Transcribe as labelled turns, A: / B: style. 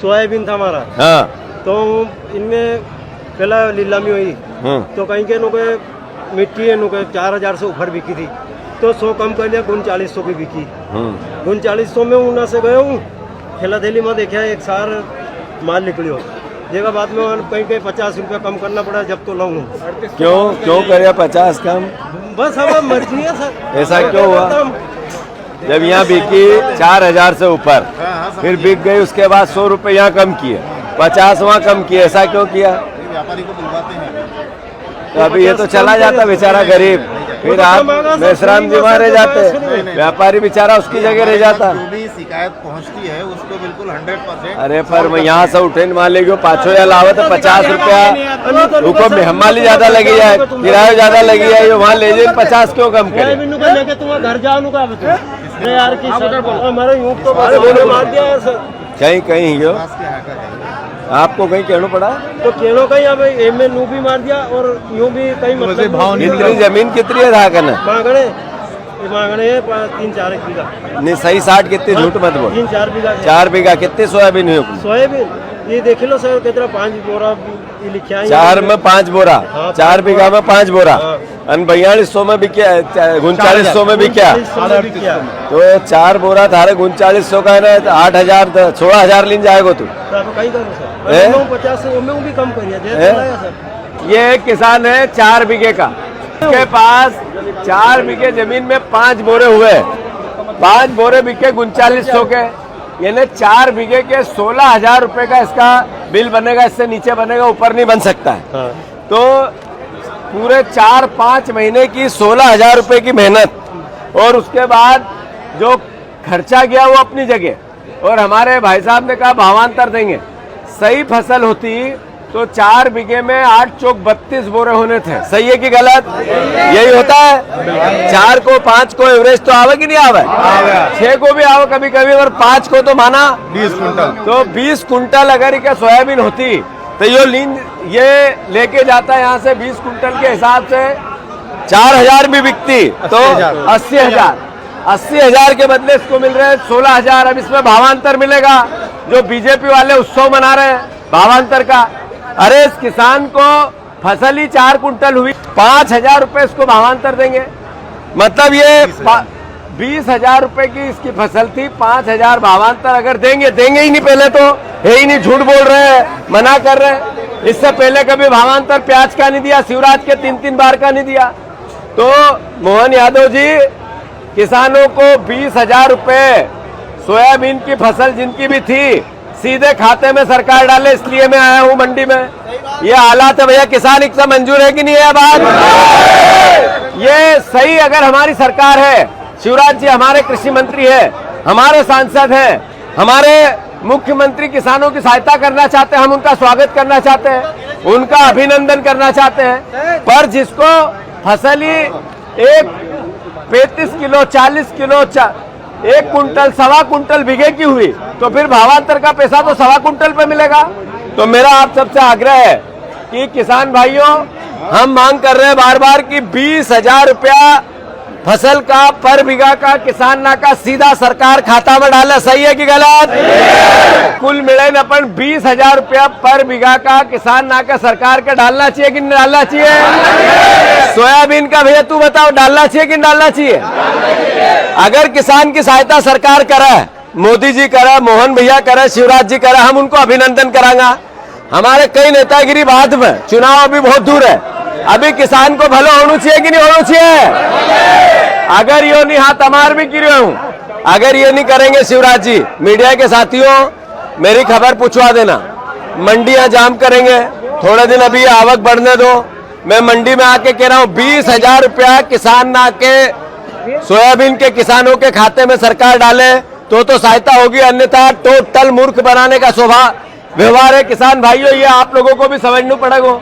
A: Soybean था हमारा।
B: हाँ।
A: तो इनमें पहला नीलामी हुई तो कहीं के नुके मिट्टी है नुके 4000 से ऊपर बिकी थी, तो 100 कम कर लिया, 3900 की बिकी। 3900 में ऊना से गए हूँ, खेलाथेली में देखा एक सार माल निकलियो, जगह बाद में कहीं कहीं 50 रुपया कम करना पड़ा, जब तो लाऊं।
B: क्यों करे 50 कम?
A: बस हमारी मर्जी है सर।
B: ऐसा क्यों हुआ? जब यहाँ बिकी 4000 से ऊपर, फिर बिक गई, उसके बाद 100 रुपये यहाँ कम किए, 50 वहाँ कम किए, ऐसा क्यों किया?
C: व्यापारी को बुलवाते हैं।
B: तो अभी ये तो चला जाता बेचारा गरीब, फिर आप मेसराम जी वहाँ रह जाते, व्यापारी बेचारा उसकी जगह रह जाता।
C: जो भी शिकायत पहुंचती है उसको बिल्कुल 100%।
B: अरे पर मैं यहाँ से उठे मान लेगी 500 या लावे तो 50 रुपया उनको मेहमानी ज्यादा लगी जाए, किराया ज्यादा लगी जाए, वहाँ ले जाए 50 क्यों कम करे?
A: घर जाओ यार की हमारे यूं तो मार दिया है सर।
B: कहीं कहीं हो आपको कहीं कहना पड़ा
A: तो कहनो कहीं अब एम नू भी मार दिया और यूं भी कहीं मतलब भाव नहीं।
B: कितनी जमीन कितनी है धाकन?
A: मांगने 3-4 बीघा
B: नहीं, सही 60 कितनी, झूठ मत बोल।
A: 3-4 बीघा।
B: 4 बीघा कितनी सोयाबीन हुई?
A: सोयाबीन ये देख लो सर कितना 5 बोरा लिखा है।
B: 4 में 5 बोरा, 4 बीघा में 5 बोरा, 4200 में बिका, 3900 में बिका। तो 4 बोरा थारे 3900 का है ना, 8000 16,000 लीन जाएगा तू।
A: कहीं करो सर 50 में भी कम करिए।
B: ये किसान है 4 बीघे का, उसके पास 4 बीघे जमीन में 5 बोरे हुए, 5 बोरे बिके 3900 के, यानी 4 बीघे के 16,000 रुपए का इसका बिल बनेगा, इससे नीचे बनेगा, ऊपर नहीं बन सकता है। तो पूरे 4-5 महीने की 16,000 रुपए की मेहनत और उसके बाद जो खर्चा गया वो अपनी जगह, और हमारे भाई साहब ने कहा भावांतर देंगे। सही फसल होती तो 4 बीघे में 8 चौक 32 बोरे होने थे। सही है कि गलत? यही होता है। 4 को 5 को एवरेज तो आवे कि नहीं आवे? 6 को भी आवे कभी कभी, और 5 को तो माना
C: 20 कुंटल।
B: तो 20 कुंटल अगर क्या सोयाबीन होती तो ये लेके जाता है यहाँ से 20 कुंटल के हिसाब से 4000 भी बिकती तो 80,000 के बदले इसको मिल रहे हैं 16,000। अब इसमें भावांतर मिलेगा, जो बीजेपी वाले उत्सव मना रहे हैं भावांतर का। अरे इस किसान को फसल ही 4 कुंटल हुई, 5,000 रुपए इसको भावांतर देंगे, मतलब ये 20,000 रुपए की इसकी फसल थी, 5,000 भावांतर अगर देंगे ही नहीं, पहले तो है ही नहीं, झूठ बोल रहे हैं, मना कर रहे हैं। इससे पहले कभी भावांतर प्याज का नहीं दिया, शिवराज के 3-3 बार का नहीं दिया। तो मोहन यादव जी किसानों को 20,000 रुपए सोयाबीन की फसल जिनकी भी थी सीधे खाते में सरकार डाले, इसलिए मैं आया हूं मंडी में। ये हालात है भैया, किसान इतना मंजूर है कि नहीं है बात? ये सही अगर हमारी सरकार है, शिवराज जी हमारे कृषि मंत्री है, हमारे सांसद हैं, हमारे मुख्यमंत्री किसानों की सहायता करना चाहते हैं, हम उनका स्वागत करना चाहते हैं, उनका अभिनंदन करना चाहते हैं। पर जिसको फसल ही 35 किलो 40 किलो 1 कुंटल 1.25 कुंटल बीघे की हुई, तो फिर भावांतर का पैसा तो 1.25 कुंटल पे मिलेगा। तो मेरा आप सबसे आग्रह है कि किसान भाइयों, हम मांग कर रहे हैं बार बार कि 20,000 रुपया फसल का पर बीघा का किसान ना का सीधा सरकार खाता में डाले। सही है कि गलत? कुल मिले न अपन 20,000 रुपया पर बीघा का किसान ना का सरकार का डालना चाहिए कि नहीं डालना चाहिए? सोयाबीन का भैया तू बताओ, डालना चाहिए कि नहीं डालना चाहिए? अगर किसान की सहायता सरकार करे, मोदी जी करे, मोहन भैया करे, शिवराज जी करे, हम उनको अभिनंदन करांगा। हमारे कई नेतागिरी बाद में, चुनाव अभी बहुत दूर है, अभी किसान को भलो होना चाहिए कि नहीं होना चाहिए? अगर यो नहीं हाथ हमार भी गिरे हूं, अगर ये नहीं करेंगे शिवराज जी, मीडिया के साथियों मेरी खबर पूछवा देना, मंडियां जाम करेंगे, थोड़े दिन अभी आवक बढ़ने दो। मैं मंडी में आके कह रहा हूं 20,000 रुपया किसान ना के सोयाबीन के किसानों के खाते में सरकार डाले तो सहायता होगी, अन्यथा टोटल मूर्ख बनाने का व्यवहार है। किसान भाइयों, ये आप लोगों को भी समझना पड़ेगा।